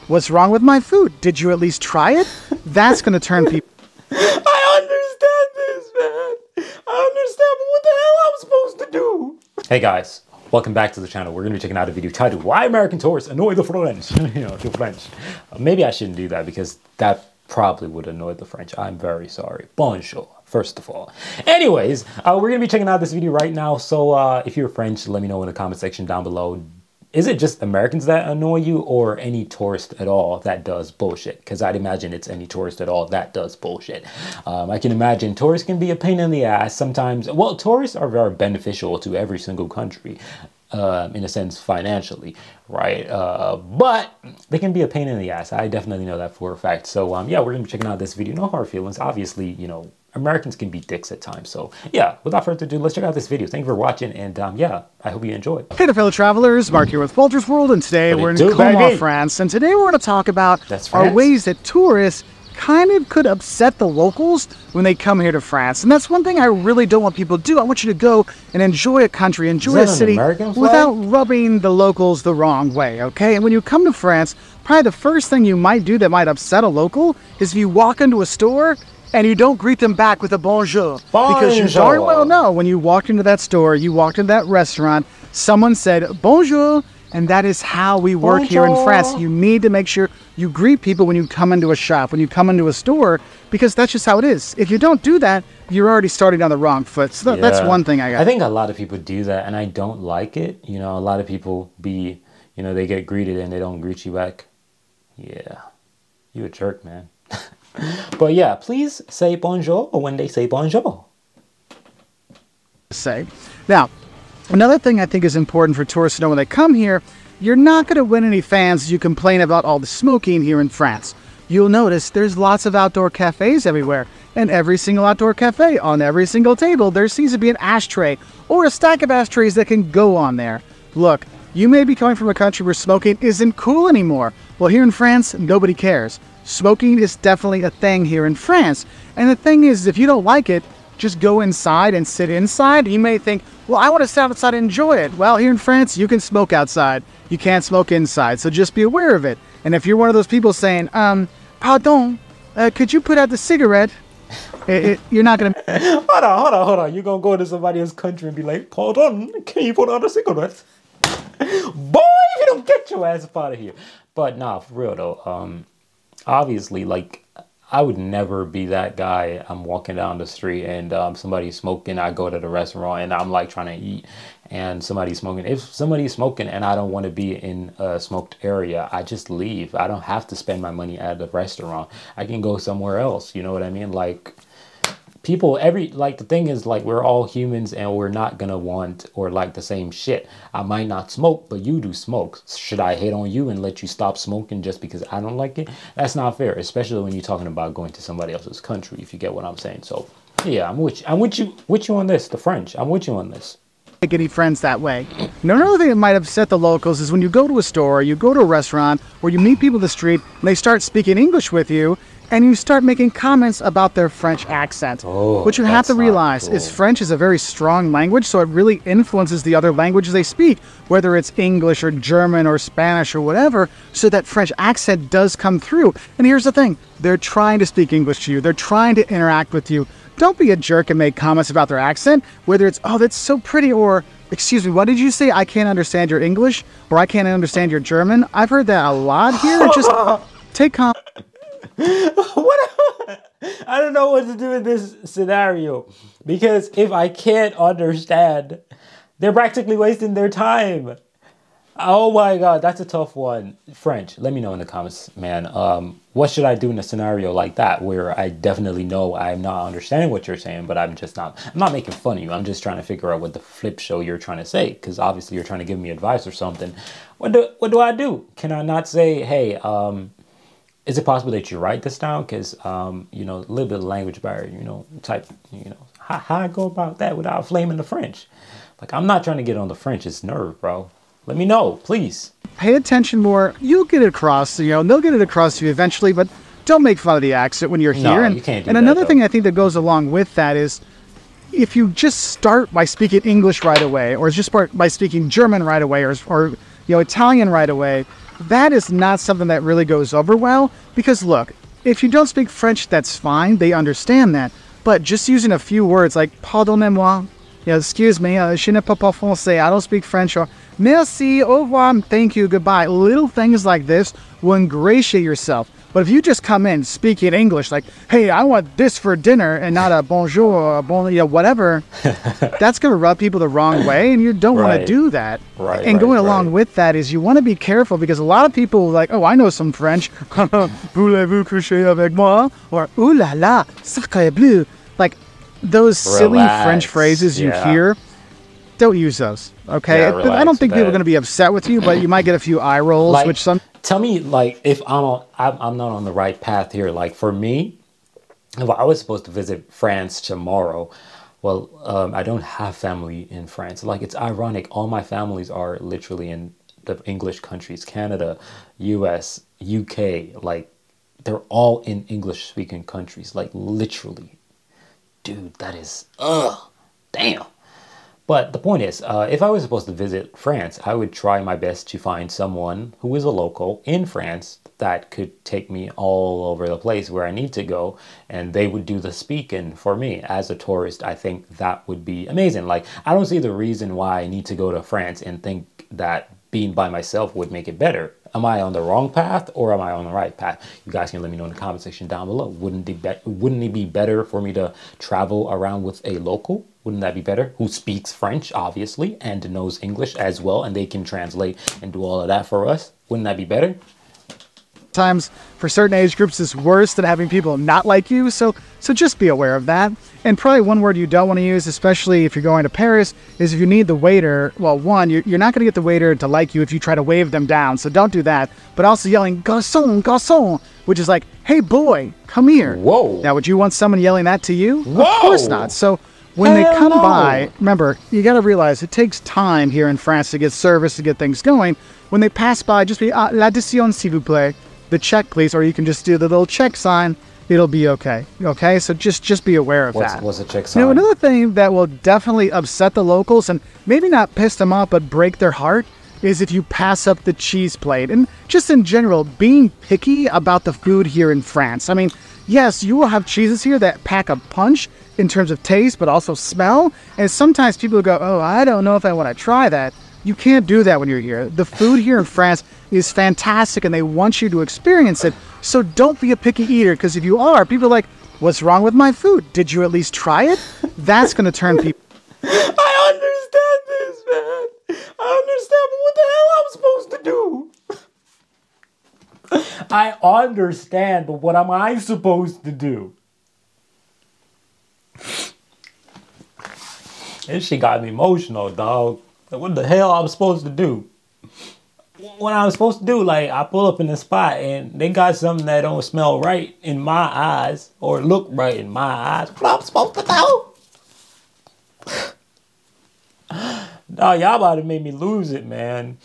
What's wrong with my food? Did you at least try it? That's going to turn people. I understand this, man. I understand, but what the hell I'm supposed to do? Hey guys, welcome back to the channel. We're going to be checking out a video titled Why American Tourists Annoy the French. The French. Maybe I shouldn't do that because that probably would annoy the French. I'm very sorry. Bonjour, first of all. Anyways, we're going to be checking out this video right now. So if you're French, let me know in the comment section down below. Is it just Americans that annoy you or any tourist at all that does bullshit? Because I'd imagine it's any tourist at all that does bullshit. I can imagine tourists can be a pain in the ass sometimes. Well, tourists are very beneficial to every single country, in a sense financially, right? But they can be a pain in the ass. I definitely know that for a fact. So yeah, we're going to be checking out this video. No hard feelings. Obviously, you know, Americans can be dicks at times. So yeah, without further ado, let's check out this video. Thank you for watching, and yeah, I hope you enjoy. Hey there, fellow travelers. Mark here with Walter's World, and today we're in Como, France. And today we're going to talk about our ways that tourists kind of could upset the locals when they come here to France. And that's one thing I really don't want people to do. I want you to go and enjoy a country, enjoy a city without rubbing the locals the wrong way, okay? And when you come to France, probably the first thing you might do that might upset a local is if you walk into a store and you don't greet them back with a bonjour. Because you darn well know when you walked into that store, you walked into that restaurant, someone said bonjour, and that is how we work here in France. You need to make sure you greet people when you come into a shop, when you come into a store, because that's just how it is. If you don't do that, you're already starting on the wrong foot. So that's one thing I got. I think a lot of people do that, and I don't like it. You know, a lot of people you know, they get greeted and they don't greet you back. Yeah, you a jerk, man. But yeah, please say bonjour when they say bonjour. Now, another thing I think is important for tourists to know when they come here, you're not going to win any fans if you complain about all the smoking here in France. You'll notice there's lots of outdoor cafes everywhere, and every single outdoor cafe, on every single table, there seems to be an ashtray or a stack of ashtrays that can go on there. Look, you may be coming from a country where smoking isn't cool anymore. Well, here in France, nobody cares. Smoking is definitely a thing here in France. And the thing is, if you don't like it, just go inside and sit inside. You may think, well, I want to sit outside and enjoy it. Well, here in France, you can smoke outside. You can't smoke inside, so just be aware of it. And if you're one of those people saying, pardon, could you put out the cigarette? You're not going to... Hold on. You're going to go to somebody else's country and be like, pardon, can you put out a cigarette? Boy, if you don't get your ass up out of here. But nah, for real though, obviously, like, I would never be that guy. I'm walking down the street and somebody's smoking. I go to the restaurant and I'm like trying to eat and somebody's smoking. If somebody's smoking and I don't want to be in a smoked area, I just leave. I don't have to spend my money at the restaurant. I can go somewhere else. You know what I mean? Like, people, the thing is, like, we're all humans and we're not gonna want or like the same shit. I might not smoke, but you do smoke. Should I hate on you and let you stop smoking just because I don't like it? That's not fair, especially when you're talking about going to somebody else's country, if you get what I'm saying. So yeah, I'm with you on this, the French. I'm with you on this. Make any friends that way. Now, another thing that might upset the locals is when you go to a store, you go to a restaurant, or you meet people in the street and they start speaking English with you, and you start making comments about their French accent. What you have to realize is French is a very strong language, so it really influences the other languages they speak, whether it's English or German or Spanish or whatever, so that French accent does come through. And here's the thing, they're trying to speak English to you, they're trying to interact with you. Don't be a jerk and make comments about their accent, whether it's, oh, that's so pretty, or, excuse me, what did you say? I can't understand your English, or I can't understand your German. I've heard that a lot here. Just take What? I don't know what to do in this scenario, because if I can't understand, they're practically wasting their time. Oh my God, that's a tough one. French, let me know in the comments, man. What should I do in a scenario like that where I definitely know I'm not understanding what you're saying, but I'm not making fun of you. I'm just trying to figure out what the flip show you're trying to say, because obviously you're trying to give me advice or something. What do I do? Can I not say, hey, is it possible that you write this down? Because, you know, a little bit of language barrier, you know, how I go about that without flaming the French? Like, I'm not trying to get on the French's nerve, bro. Let me know, please. Pay attention more. You'll get it across, you know, and they'll get it across to you eventually, but don't make fun of the accent when you're here. You can't do and that, another though. thing I think that goes along with that is, if you just start by speaking English right away, or just start by speaking German right away, or you know, Italian right away, that is not something that really goes over well. Because look, if you don't speak French, that's fine. They understand that. But just using a few words like pardonnez-moi, excuse me, je ne parle pas français, I don't speak French, or merci, au revoir, thank you, goodbye. Little things like this will ingratiate yourself. But if you just come in speaking English, like, hey, I want this for dinner, and not a bonjour or bon, whatever, that's going to rub people the wrong way, and you don't want to do that. And going along with that is you want to be careful, because a lot of people are like, oh, I know some French. Voulez-vous coucher avec moi? Or, ooh la la, sacre bleu. Like, those silly French phrases you hear, don't use those, okay? I don't think people are going to be upset with you, but you might get a few eye rolls, like, which some... Tell me, like, if I'm not on the right path here. Like, for me, if I was supposed to visit France tomorrow, well, I don't have family in France. Like, it's ironic. All my families are literally in the English countries, Canada, US, UK. Like, they're all in English-speaking countries. Like, literally. Dude, that is, damn. But the point is, if I was supposed to visit France, I would try my best to find someone who is a local in France that could take me all over the place where I need to go, and they would do the speaking for me. As a tourist, I think that would be amazing. Like, I don't see the reason why I need to go to France and think that being by myself would make it better. Am I on the wrong path, or am I on the right path? You guys can let me know in the comment section down below. Wouldn't it be better for me to travel around with a local? Wouldn't that be better? Who speaks French, obviously, and knows English as well, and they can translate and do all of that for us. Wouldn't that be better? Times for certain age groups is worse than having people not like you, so just be aware of that. And probably one word you don't want to use, especially if you're going to Paris, is if you need the waiter. Well, one, you're not going to get the waiter to like you if you try to wave them down, so don't do that. But also yelling garçon, garçon, which is like, hey boy, come here. Whoa. Now, would you want someone yelling that to you? Whoa. Of course not. So when they come by, remember, you got to realize it takes time here in France to get service, to get things going. When they pass by, just be l'addition s'il vous plaît, the check please, or you can just do the little check sign. It'll be okay. Okay, so just be aware of that. What's a check sign? Now, another thing that will definitely upset the locals and maybe not piss them off but break their heart is if you pass up the cheese plate. And just in general, being picky about the food here in France. I mean, yes, you will have cheeses here that pack a punch in terms of taste, but also smell. And sometimes people go, oh, I don't know if I want to try that. You can't do that when you're here. The food here in France is fantastic, and they want you to experience it. So don't be a picky eater, because if you are, people are like, what's wrong with my food? Did you at least try it? That's going to turn people... I understand this, man. I understand, but what the hell I'm supposed to do? I understand, but what am I supposed to do? This shit got me emotional, dog. What the hell I'm supposed to do? What I'm supposed to do, like, I pull up in the spot and they got something that don't smell right in my eyes or look right in my eyes. What I'm supposed to do? Dog, y'all about to make me lose it, man.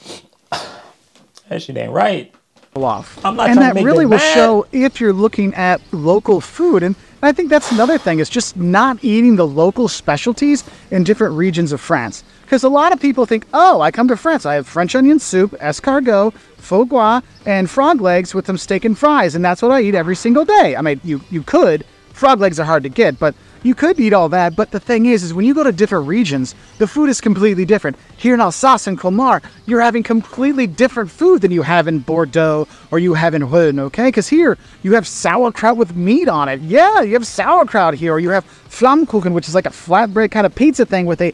That shit ain't right. Off. I'm not and trying that to make really them will mad. show if you're looking at local food. And I think that's another thing, is just not eating the local specialties in different regions of France. Because a lot of people think, oh, I come to France, I have French onion soup, escargot, foie gras, and frog legs with some steak and fries, and that's what I eat every single day. I mean, you could. Frog legs are hard to get, but you could eat all that. But the thing is when you go to different regions, the food is completely different. Here in Alsace and Colmar, you're having completely different food than you have in Bordeaux or you have in Rhône, okay? Because here, you have sauerkraut with meat on it. Yeah, you have sauerkraut here. Or you have Flammkuchen, which is like a flatbread kind of pizza thing with a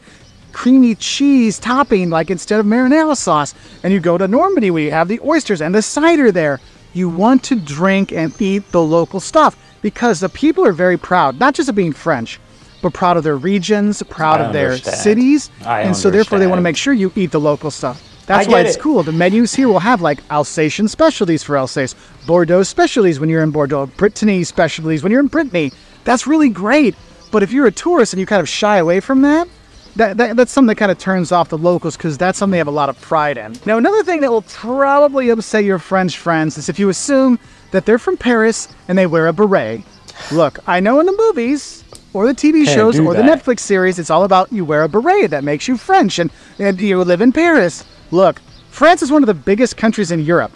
creamy cheese topping, like instead of marinara sauce. And you go to Normandy, where you have the oysters and the cider there. You want to drink and eat the local stuff, because the people are very proud, not just of being French, but proud of their regions, proud of their cities. And so therefore they want to make sure you eat the local stuff. That's why it's cool. The menus here will have like Alsatian specialties for Alsace, Bordeaux specialties when you're in Bordeaux, Brittany specialties when you're in Brittany. That's really great. But if you're a tourist and you kind of shy away from that, that's something that kind of turns off the locals, because that's something they have a lot of pride in. Now, another thing that will probably upset your French friends is if you assume that they're from Paris and they wear a beret. Look, I know in the movies or the TV shows or the Netflix series, it's all about you wear a beret that makes you French and you live in Paris. Look, France is one of the biggest countries in Europe.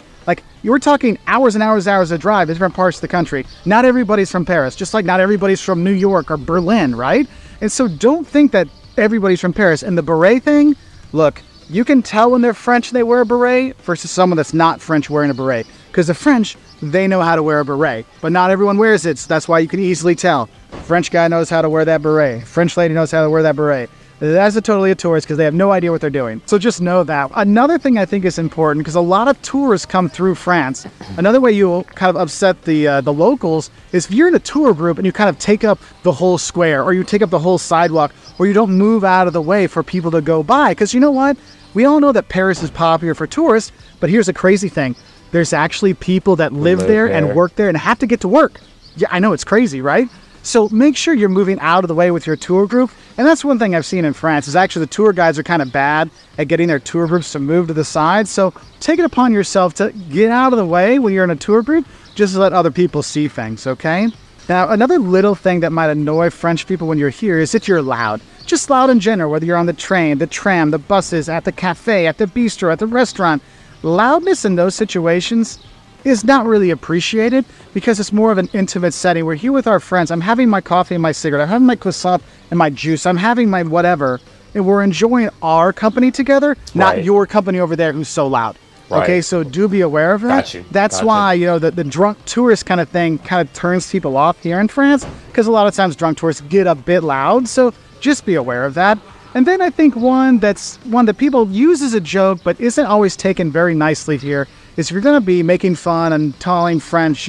You were talking hours and hours of drive to different parts of the country. Not everybody's from Paris, just like not everybody's from New York or Berlin, right? And so don't think that everybody's from Paris. And the beret thing, look, you can tell when they're French and they wear a beret versus someone that's not French wearing a beret. Because the French, they know how to wear a beret, but not everyone wears it, so that's why you can easily tell. French guy knows how to wear that beret. French lady knows how to wear that beret. That's totally a tourist because they have no idea what they're doing. So just know that. Another thing I think is important, because a lot of tourists come through France. Another way you'll kind of upset the locals is if you're in a tour group and you kind of take up the whole square, or you take up the whole sidewalk, or you don't move out of the way for people to go by. Because you know what? We all know that Paris is popular for tourists, but here's a crazy thing. There's actually people that live there and work there and have to get to work. Yeah, I know, it's crazy, right? So make sure you're moving out of the way with your tour group. And that's one thing I've seen in France is actually the tour guides are kind of bad at getting their tour groups to move to the side. So take it upon yourself to get out of the way when you're in a tour group, just to let other people see things, okay? Now, another little thing that might annoy French people when you're here is that you're loud. Just loud in general, whether you're on the train, the tram, the buses, at the cafe, at the bistro, at the restaurant. Loudness in those situations is not really appreciated because it's more of an intimate setting. We're here with our friends. I'm having my coffee and my cigarette. I'm having my croissant and my juice. I'm having my whatever. And we're enjoying our company together, not your company over there who's so loud. Right. Okay, so do be aware of that. Got you. That's why, you know, the drunk tourist kind of thing kind of turns people off here in France, because a lot of times drunk tourists get a bit loud. So just be aware of that. And then I think one that people use as a joke but isn't always taken very nicely here is if you're going to be making fun and calling French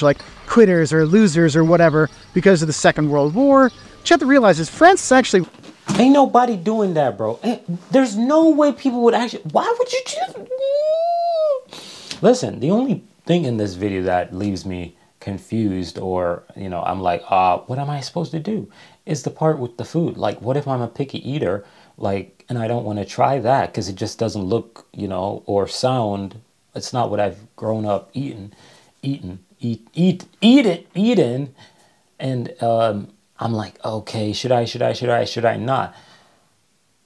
like quitters or losers or whatever because of the Second World War, what you have to realize is France is actually... Ain't nobody doing that, bro. There's no way people would actually... Why would you just... Listen, the only thing in this video that leaves me confused or, you know, I'm like, what am I supposed to do? Is the part with the food. Like, what if I'm a picky eater, like, and I don't want to try that because it just doesn't look, you know, or sound. It's not what I've grown up eating. And I'm like, okay, should I not?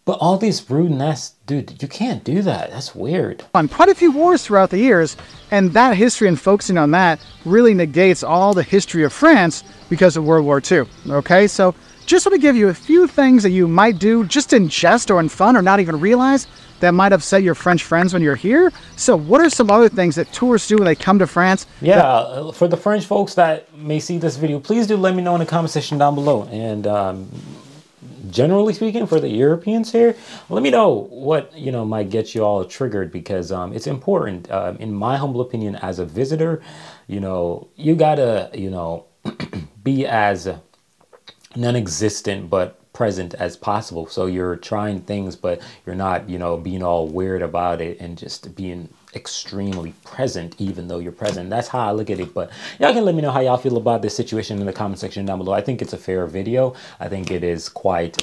But all these rudeness, dude, you can't do that. That's weird. On quite a few wars throughout the years, and that history and focusing on that really negates all the history of France because of World War II. Okay, so just want to give you a few things that you might do just in jest or in fun or not even realize that might upset your French friends when you're here. So what are some other things that tourists do when they come to France? Yeah, for the French folks that may see this video, please do let me know in the comment section down below. And generally speaking, for the Europeans here, let me know what, you know, might get you all triggered, because it's important. In my humble opinion, as a visitor, you know, you gotta, you know, be as non-existent but present as possible. So you're trying things, but you're not, you know, being all weird about it and just being extremely present even though you're present. That's how I look at it. But y'all can let me know how y'all feel about this situation in the comment section down below. I think it's a fair video. I think it is quite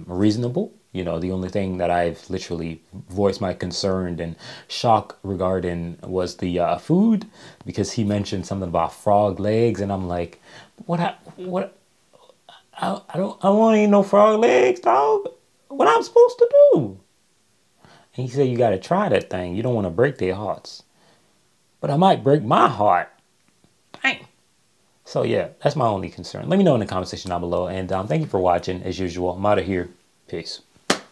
reasonable. You know, the only thing that I've literally voiced my concern and shock regarding was the food, because he mentioned something about frog legs, and I'm like, I don't want to eat no frog legs, dog. What I'm supposed to do? And he said, you got to try that thing. You don't want to break their hearts. But I might break my heart. Dang. So yeah, that's my only concern. Let me know in the comment section down below. And thank you for watching as usual. I'm out of here. Peace.